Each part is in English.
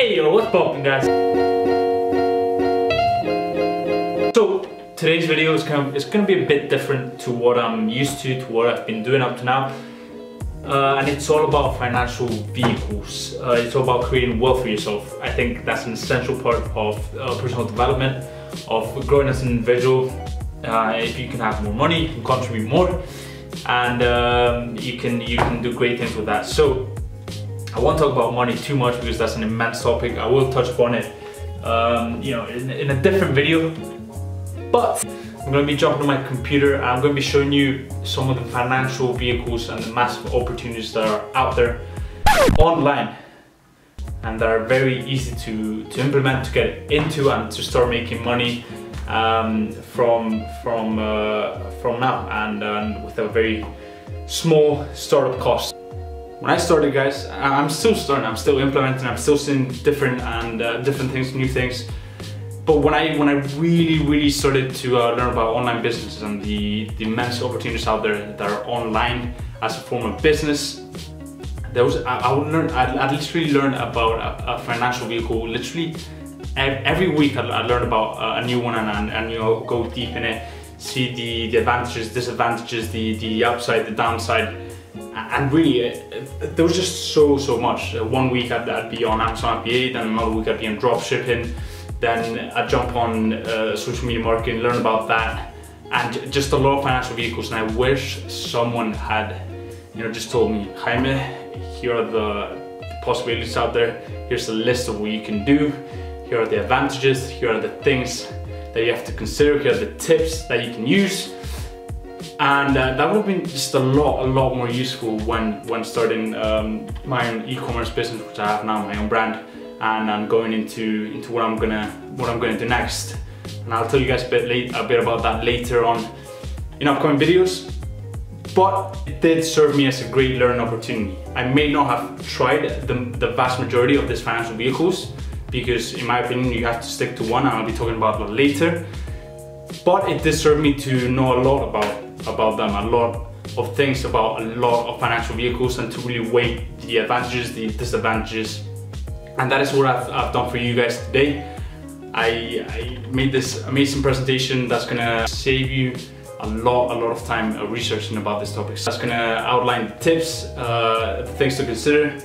Hey yo, what's poppin' guys? So today's video is gonna be a bit different to what I'm used to what I've been doing up to now. And it's all about financial vehicles. It's all about creating wealth for yourself. I think that's an essential part of personal development, of growing as an individual. If you can have more money, you can contribute more, and you can do great things with that. So I won't talk about money too much because that's an immense topic. I will touch upon it, in a different video. But I'm going to be jumping on my computer and I'm going to be showing you some of the financial vehicles and the massive opportunities that are out there online, and that are very easy to implement, to get into, and to start making money from now, and with a very small startup cost. When I started, guys, I'm still starting, I'm still implementing, I'm still seeing different things, new things. But when I really started to learn about online businesses and the immense opportunities out there that are online as a form of business, I'd literally learn about a financial vehicle. Literally every week I'd learn about a new one, and go deep in it, see the advantages, disadvantages, the upside, the downside. And really, there was just so much. One week I'd be on Amazon FBA, then another week I'd be on drop shipping, then I'd jump on social media marketing, learn about that, and just a lot of financial vehicles. And I wish someone had, just told me, Jaime, here are the possibilities out there. Here's a list of what you can do. Here are the advantages. Here are the things that you have to consider. Here are the tips that you can use. And that would have been just a lot more useful when starting my own e-commerce business, which I have now, my own brand, and I'm going into what I'm gonna do next. And I'll tell you guys a bit about that later on in upcoming videos. But it did serve me as a great learning opportunity. I may not have tried the vast majority of these financial vehicles, because in my opinion you have to stick to one, and I'll be talking about that later. But it did serve me to know a lot about them, a lot of things about a lot of financial vehicles, and to really weigh the advantages, the disadvantages. And that is what I've done for you guys today. I made this amazing presentation that's gonna save you a lot of time researching about this topic. So that's gonna outline the tips, the things to consider,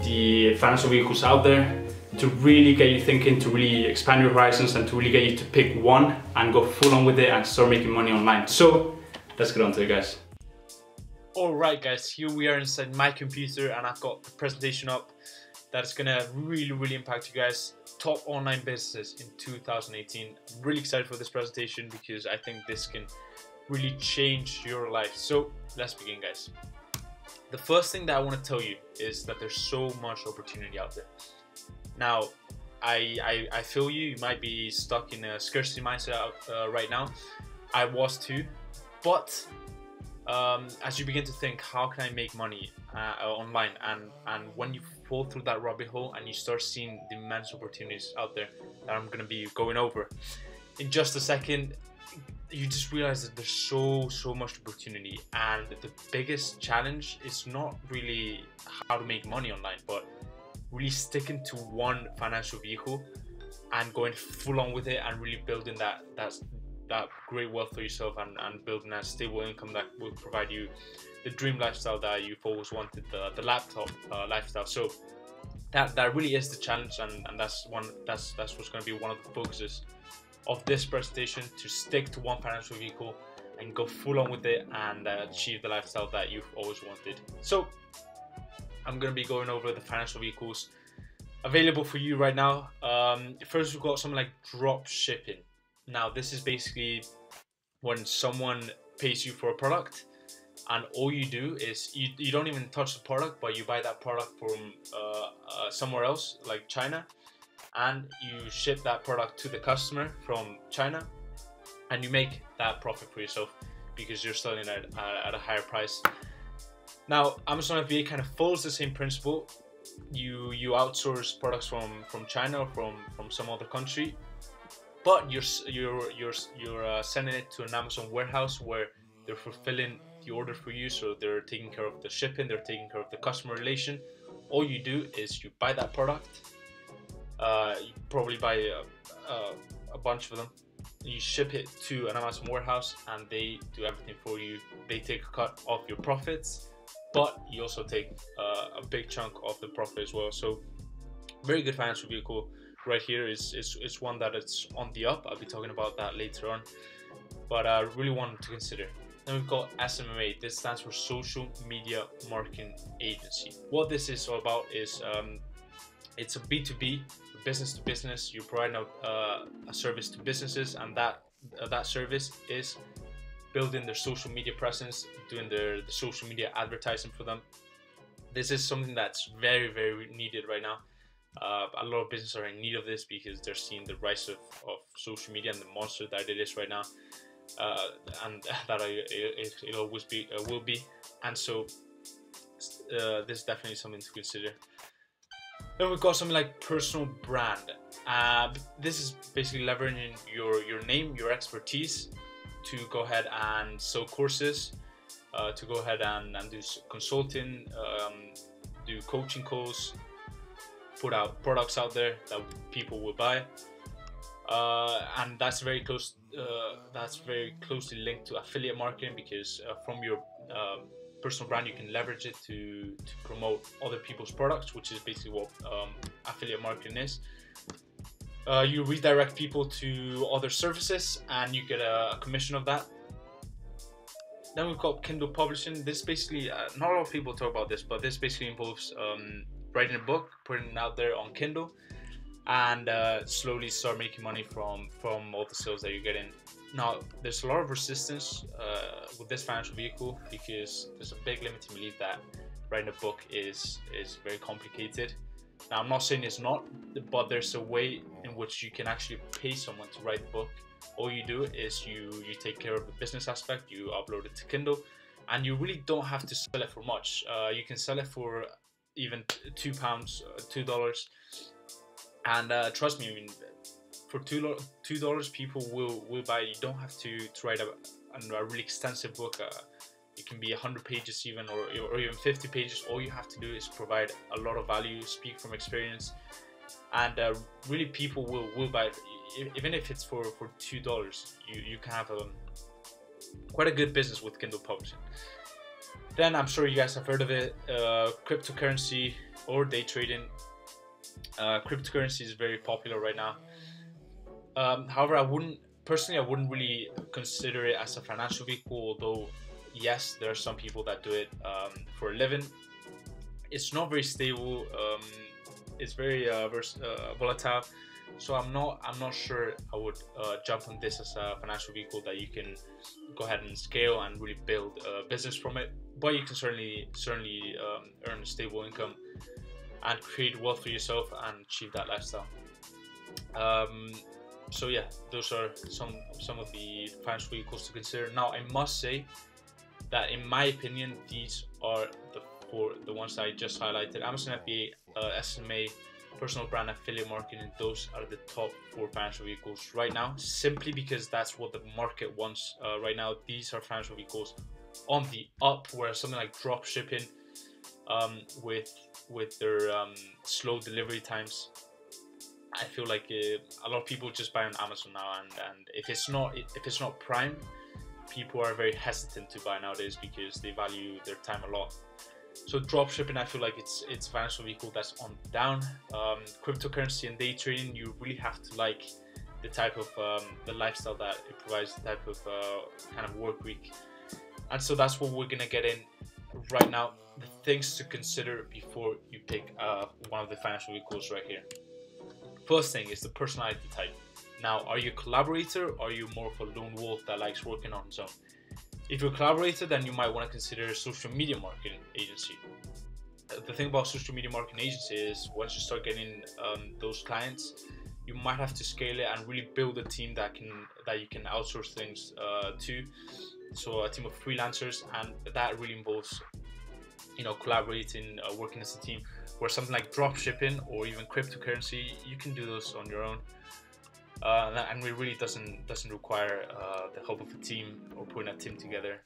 the financial vehicles out there, to really get you thinking, to really expand your horizons, and to really get you to pick one and go full on with it and start making money online. So let's get on to it, guys. Alright guys, here we are inside my computer, and I've got the presentation up that's gonna really impact you guys. Top online businesses in 2018. I'm really excited for this presentation because I think this can really change your life. So let's begin, guys. The first thing that I want to tell you is that there's so much opportunity out there. Now, I feel you might be stuck in a scarcity mindset right now. I was too, but as you begin to think, how can I make money online, and when you fall through that rabbit hole and you start seeing the immense opportunities out there that I'm gonna be going over in just a second, you just realize that there's so much opportunity. And the biggest challenge is not really how to make money online, but really sticking to one financial vehicle and going full on with it, and really building that great wealth for yourself, and building that stable income that will provide you the dream lifestyle that you've always wanted, the laptop lifestyle. So that really is the challenge, and that's what's going to be one of the focuses of this presentation, to stick to one financial vehicle and go full on with it and achieve the lifestyle that you've always wanted. So I'm going to be going over the financial vehicles available for you right now. First, we've got something like drop shipping. Now, this is basically when someone pays you for a product, and all you do is you don't even touch the product, but you buy that product from somewhere else, like China, and you ship that product to the customer from China, and you make that profit for yourself because you're selling it at a higher price. Now, Amazon FBA kind of follows the same principle. You outsource products from China or from some other country, but you're sending it to an Amazon warehouse where they're fulfilling the order for you. So they're taking care of the shipping, they're taking care of the customer relation. All you do is you buy that product, You probably buy a bunch of them. You ship it to an Amazon warehouse and they do everything for you. They take a cut off your profits, but you also take a big chunk of the profit as well. So very good financial vehicle right here. Is one that it's on the up. I'll be talking about that later on, but I really wanted to consider. Then we've got SMMA. This stands for Social Media Marketing Agency. What this is all about is it's a B2B, business to business. You're providing a service to businesses, and that service is building their social media presence, doing the social media advertising for them. This is something that's very, very needed right now. A lot of businesses are in need of this because they're seeing the rise of social media and the monster that it is right now, and that it always will be. And so this is definitely something to consider. Then we've got something like personal brand. This is basically leveraging your name, your expertise, to go ahead and sell courses, to go ahead and do consulting, do coaching calls, put out products out there that people will buy, and that's very close. That's very closely linked to affiliate marketing, because from your personal brand you can leverage it to promote other people's products, which is basically what affiliate marketing is. You redirect people to other services and you get a commission of that. Then we've got Kindle publishing. This basically, not a lot of people talk about this, but this basically involves writing a book, putting it out there on Kindle, and slowly start making money from all the sales that you're getting. Now, there's a lot of resistance with this financial vehicle, because there's a big limiting belief that writing a book is very complicated. Now, I'm not saying it's not, but there's a way in which you can actually pay someone to write the book. All you do is you take care of the business aspect, you upload it to Kindle, and you really don't have to sell it for much. You can sell it for even £2, $2, and trust me, I mean, for $2 people will buy. You don't have to write a really extensive book. It can be 100 pages even, or even 50 pages. All you have to do is provide a lot of value, speak from experience, and really people will buy it. Even if it's for $2, you can have quite a good business with Kindle publishing. Then I'm sure you guys have heard of it, cryptocurrency or day trading. Cryptocurrency is very popular right now. However, I wouldn't really consider it as a financial vehicle, although yes, there are some people that do it for a living. It's not very stable. It's very volatile. So I'm not sure I would jump on this as a financial vehicle that you can go ahead and scale and really build a business from it. But you can certainly earn a stable income and create wealth for yourself and achieve that lifestyle. So yeah, those are some of the financial vehicles to consider. Now, I must say that in my opinion, these are the ones I just highlighted: Amazon FBA, SMMA, personal brand, affiliate marketing. Those are the top 4 financial vehicles right now, simply because that's what the market wants right now. These are financial vehicles on the up, where something like drop shipping, with their slow delivery times, I feel like a lot of people just buy on Amazon now, and if it's not Prime, people are very hesitant to buy nowadays because they value their time a lot. So drop shipping, I feel like it's a financial vehicle that's on down. Cryptocurrency and day trading, you really have to like the type of the lifestyle that it provides, the type of kind of work week, and so that's what we're gonna get in right now. The things to consider before you pick one of the financial vehicles right here. First thing is the personality type. Now, are you a collaborator, or are you more of a lone wolf that likes working on his own? If you're a collaborator, then you might want to consider a social media marketing agency. The thing about social media marketing agency is once you start getting those clients, you might have to scale it and really build a team that you can outsource things to. So a team of freelancers, and that really involves, collaborating, working as a team. Where something like drop shipping or even cryptocurrency, you can do those on your own, and it really doesn't require the help of a team or putting a team together.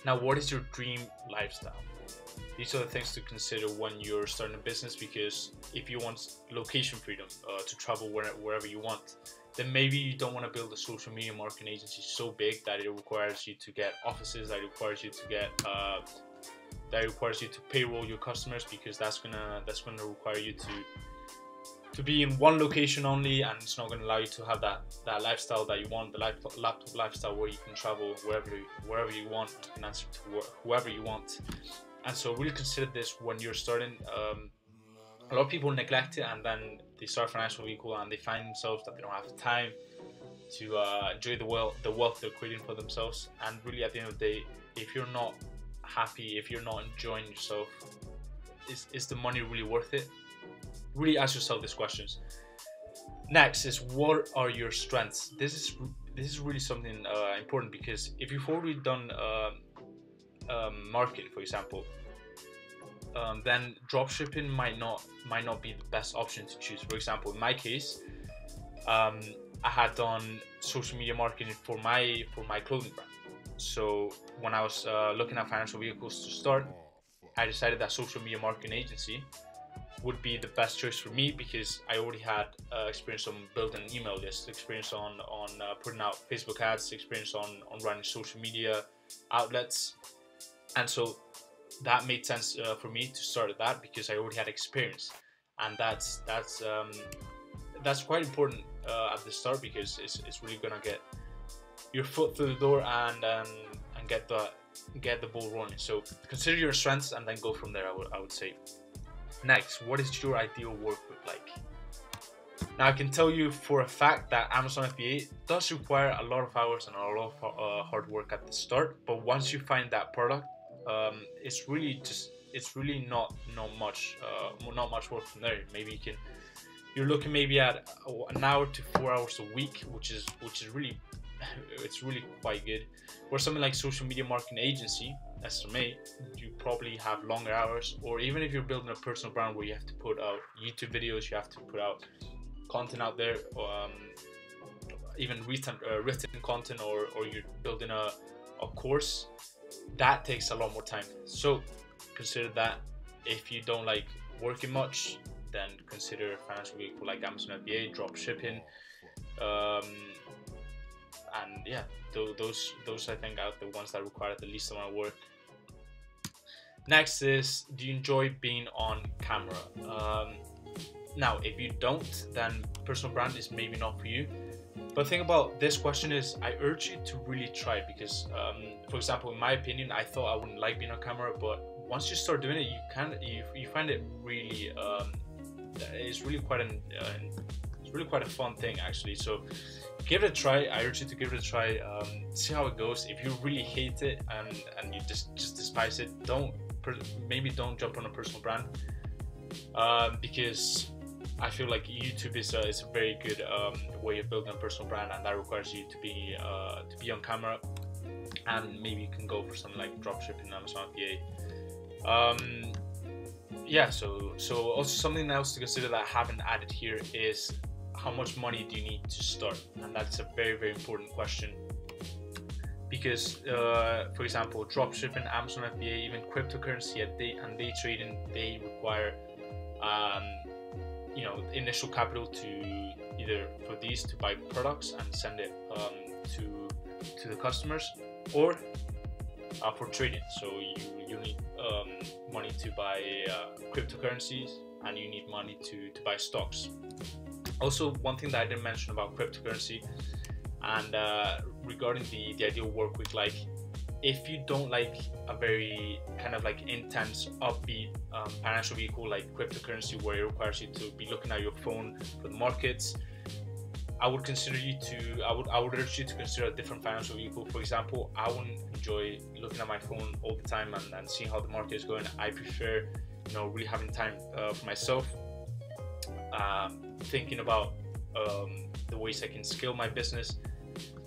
Now, what is your dream lifestyle? these are the things to consider when you're starting a business, because if you want location freedom to travel wherever you want, then maybe you don't want to build a social media marketing agency so big that it requires you to get offices, that requires you to get to payroll your customers, because that's gonna require you to be in one location only, and it's not going to allow you to have that lifestyle that you want, the laptop lifestyle where you can travel wherever you want, you can answer to whoever you want. And so really consider this when you're starting. A lot of people neglect it, and then they start financial vehicle and they find themselves that they don't have time to enjoy the wealth they're creating for themselves. And really, at the end of the day, if you're not happy, if you're not enjoying yourself, is the money really worth it? Really ask yourself these questions. Next is, what are your strengths? This is really something important, because if you've already done marketing, for example, then dropshipping might not be the best option to choose. For example, in my case, I had done social media marketing for my clothing brand. So when I was looking at financial vehicles to start, I decided that social media marketing agency would be the best choice for me, because I already had experience on building an email list, experience on putting out Facebook ads, experience on running social media outlets, and so that made sense for me to start at that, because I already had experience. And that's quite important at the start, because it's really gonna get your foot through the door and get the ball rolling. So consider your strengths and then go from there, I would say. Next, what is your ideal work week like? Now, I can tell you for a fact that Amazon FBA does require a lot of hours and a lot of hard work at the start, but once you find that product, it's really not much work from there. Maybe you're looking maybe at an hour to 4 hours a week, which is really it's really quite good. Or something like social media marketing agency, SMMA, you probably have longer hours. Or even if you're building a personal brand where you have to put out YouTube videos, you have to put out content out there, even written content, or you're building a course, that takes a lot more time. So consider that. If you don't like working much, then consider financial vehicle like Amazon FBA, drop shipping, and yeah, those I think are the ones that require the least amount of work. Next is, do you enjoy being on camera? Now, if you don't, then personal brand is maybe not for you. But the thing about this question is, I urge you to really try, because for example, in my opinion, I thought I wouldn't like being on camera, but once you start doing it, you find it really it's really quite a fun thing, actually. So give it a try. I urge you to give it a try. See how it goes. If you really hate it and you just despise it, maybe don't jump on a personal brand, because I feel like YouTube is a very good way of building a personal brand, and that requires you to be on camera. And maybe you can go for something like dropshipping, Amazon FBA. Yeah, so also something else to consider that I haven't added here is, how much money do you need to start? And that's a very, very important question, because for example, dropshipping, Amazon FBA, even cryptocurrency and day trading, they require initial capital to either for these to buy products and send it to the customers, or for trading. So you need money to buy cryptocurrencies, and you need money to buy stocks. Also, one thing that I didn't mention about cryptocurrency, and regarding the ideal work week, like if you don't like a very kind of like intense, upbeat financial vehicle like cryptocurrency, where it requires you to be looking at your phone for the markets, I would urge you to consider a different financial vehicle. For example, I wouldn't enjoy looking at my phone all the time and seeing how the market is going. I prefer, really having time for myself, thinking about the ways I can scale my business.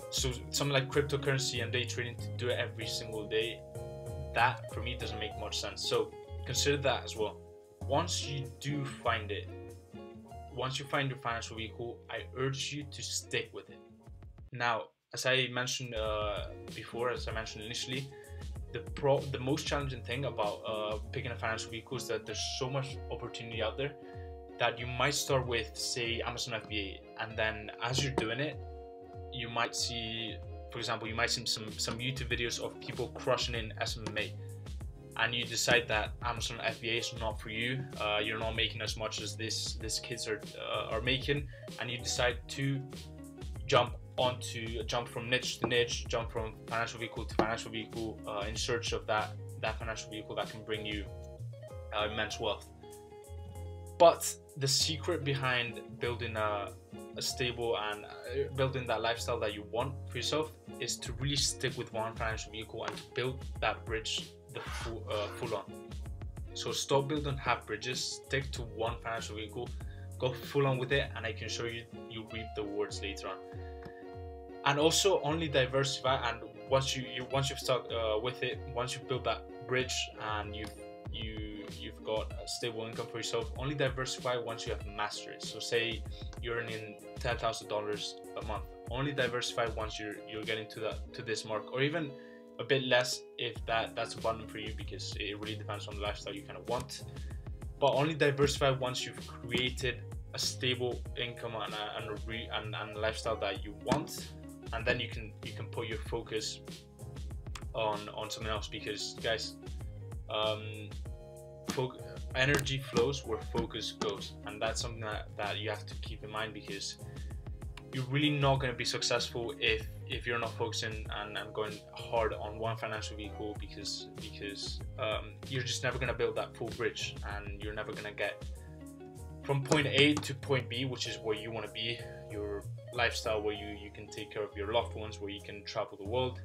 So something like cryptocurrency and day trading, to do it every single day, that for me doesn't make much sense. So consider that as well. Once you find your financial vehicle, I urge you to stick with it. Now, as I mentioned before, as I mentioned initially, the most challenging thing about picking a financial vehicle is that there's so much opportunity out there that you might start with, say, Amazon FBA, and then as you're doing it, you might see, for example, you might see some YouTube videos of people crushing in SMMA, and you decide that Amazon FBA is not for you. You're not making as much as these kids are making, and you decide to jump from niche to niche, jump from financial vehicle to financial vehicle, in search of that financial vehicle that can bring you immense wealth. But the secret behind building a stable and building that lifestyle that you want for yourself is to really stick with one financial vehicle and to build that bridge the full on. So stop building half bridges, stick to one financial vehicle, go full on with it, and I can show you reap the rewards later on. And also only diversify, and once you've stuck with it, once you've built that bridge and you've got a stable income for yourself, only diversify once you have mastered it. So say you're earning $10,000 a month, only diversify once you're getting to this mark, or even a bit less if that's abundant for you, because it really depends on the lifestyle you kind of want. But only diversify once you've created a stable income and a lifestyle that you want, and then you can put your focus on something else, because guys, energy flows where focus goes, and that's something that you have to keep in mind, because you're really not going to be successful if you're not focusing and going hard on one financial vehicle, because you're just never going to build that full bridge, and you're never going to get from point A to point B, which is where you want to be, your lifestyle where you can take care of your loved ones, where you can travel the world.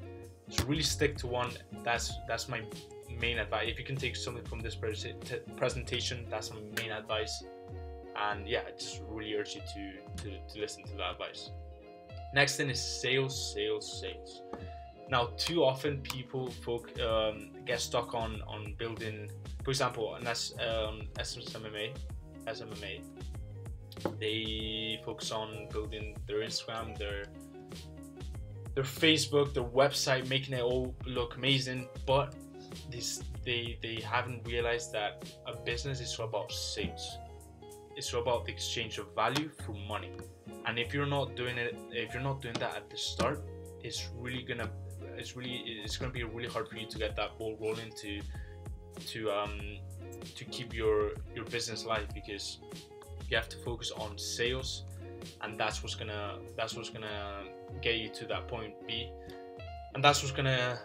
So really stick to one. That's my main advice. If you can take something from this presentation, that's my main advice. And yeah, I just really urge you to listen to that advice. Next thing is sales. Now, too often people get stuck on building, for example, an SMMA. They focus on building their Instagram, their Facebook, their website, making it all look amazing, but they haven't realized that a business is about sales. It's about the exchange of value for money. And if you're not doing that at the start, it's gonna be really hard for you to get that ball rolling to keep your business alive, because you have to focus on sales, and that's what's gonna get you to that point B, and that's what's gonna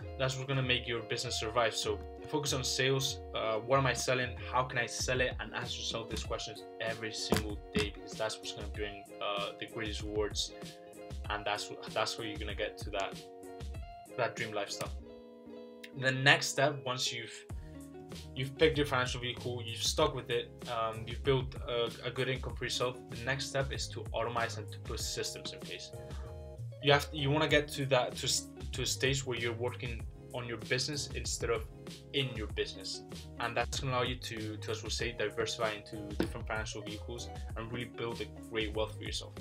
make your business survive. So focus on sales. What am I selling? How can I sell it? And ask yourself these questions every single day, because that's what's gonna bring the greatest rewards, and that's where you're gonna get to that dream lifestyle. The next step, once you've picked your financial vehicle, you've stuck with it, you've built a good income for yourself, the next step is to automate and to put systems in place. You want to get to a stage where you're working on your business instead of in your business, and that's going to allow you to, as we say, diversify into different financial vehicles and really build a great wealth for yourself.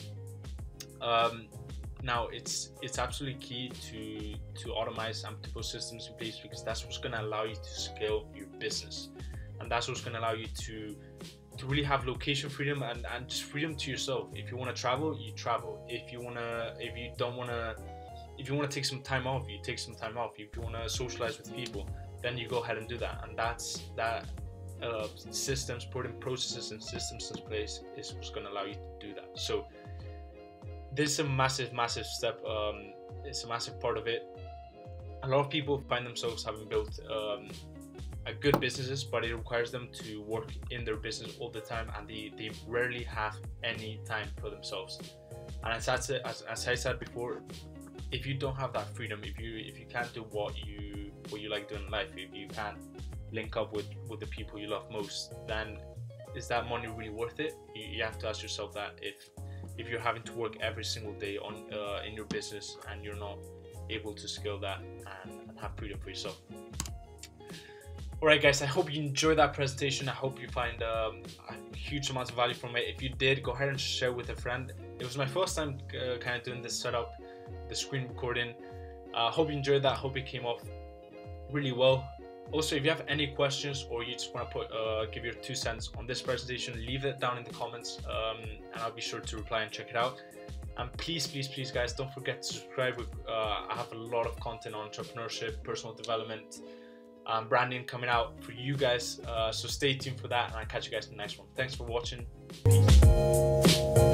Now, it's absolutely key to automate and to put systems in place, because that's what's going to allow you to scale your business, and that's what's going to allow you to really have location freedom and just freedom to yourself. If you want to travel, you travel. If you want to take some time off, you take some time off. If you want to socialize with people, then you go ahead and do that. And systems, putting processes and systems in place is what's going to allow you to do that. So this is a massive step. It's a massive part of it. A lot of people find themselves having built a good businesses, but it requires them to work in their business all the time, and they rarely have any time for themselves. And as I said before, if you don't have that freedom, if you can't do what you like doing in life, if you can't link up with the people you love most, then is that money really worth it? You have to ask yourself that. If you're having to work every single day on in your business and you're not able to scale that and have freedom for yourself. Alright guys, I hope you enjoyed that presentation. I hope you find a huge amount of value from it. If you did, go ahead and share with a friend. It was my first time kind of doing this setup, the screen recording. Hope you enjoyed that. Hope it came off really well. Also, if you have any questions or you just want to give your 2 cents on this presentation, leave it down in the comments, and I'll be sure to reply and check it out. And please guys, don't forget to subscribe. I have a lot of content on entrepreneurship, personal development, branding coming out for you guys, so stay tuned for that, and I'll catch you guys in the next one. Thanks for watching. Peace.